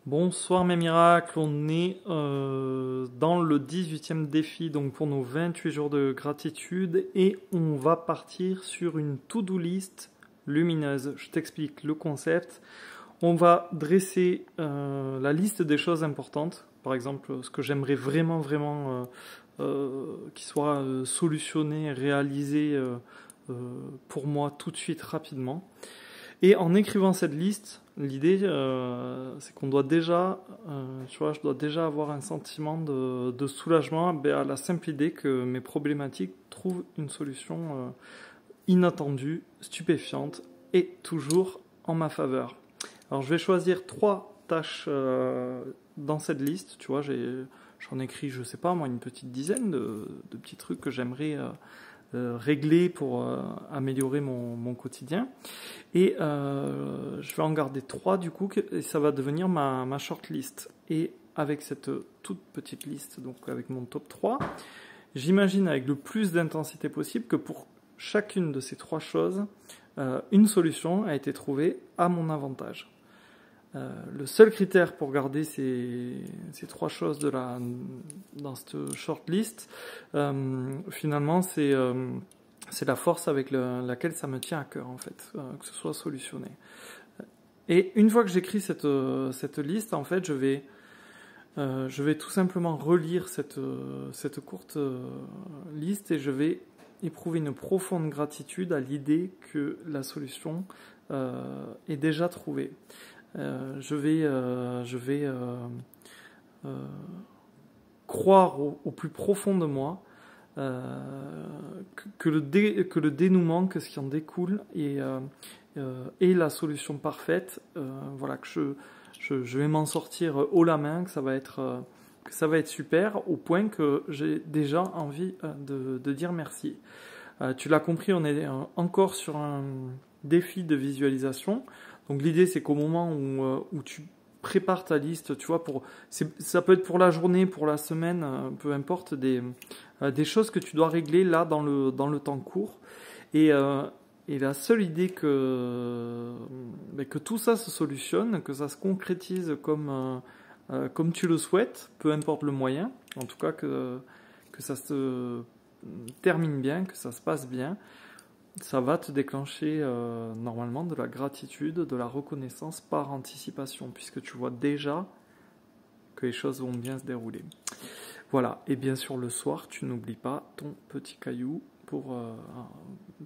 Bonsoir mes miracles, on est dans le 18e défi donc pour nos 28 jours de gratitude et on va partir sur une to-do list lumineuse. Je t'explique le concept. On va dresser la liste des choses importantes, par exemple ce que j'aimerais vraiment qui soit solutionné, réalisé pour moi tout de suite rapidement. Et en écrivant cette liste, l'idée, c'est qu'on doit déjà, tu vois, je dois déjà avoir un sentiment de soulagement à la simple idée que mes problématiques trouvent une solution inattendue, stupéfiante et toujours en ma faveur. Alors, je vais choisir 3 tâches dans cette liste. Tu vois, j'en écris, je sais pas moi, une petite dizaine de petits trucs que j'aimerais régler pour améliorer mon quotidien. Et je vais en garder 3 du coup, et ça va devenir ma shortlist. Et avec cette toute petite liste, donc avec mon top 3, j'imagine avec le plus d'intensité possible que pour chacune de ces 3 choses, une solution a été trouvée à mon avantage. Le seul critère pour garder ces 3 choses dans cette shortlist, finalement, c'est la force avec laquelle ça me tient à cœur, en fait, que ce soit solutionné. Et une fois que j'écris cette liste, en fait, je vais tout simplement relire cette courte liste et je vais éprouver une profonde gratitude à l'idée que la solution est déjà trouvée. Je vais croire au plus profond de moi que le dénouement, que ce qui en découle est la solution parfaite. Voilà, que je vais m'en sortir haut la main, que ça va être super, au point que j'ai déjà envie de dire merci. Tu l'as compris, on est encore sur un défi de visualisation. Donc l'idée, c'est qu'au moment où tu prépares ta liste, tu vois, ça peut être pour la journée, pour la semaine, peu importe, des choses que tu dois régler là dans le temps court. Et la seule idée que tout ça se solutionne, que ça se concrétise comme tu le souhaites, peu importe le moyen, en tout cas que ça se termine bien, que ça se passe bien, ça va te déclencher normalement de la gratitude, de la reconnaissance par anticipation, puisque tu vois déjà que les choses vont bien se dérouler. Voilà, et bien sûr le soir, tu n'oublies pas ton petit caillou pour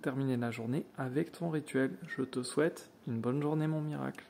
terminer la journée avec ton rituel. Je te souhaite une bonne journée mon miracle.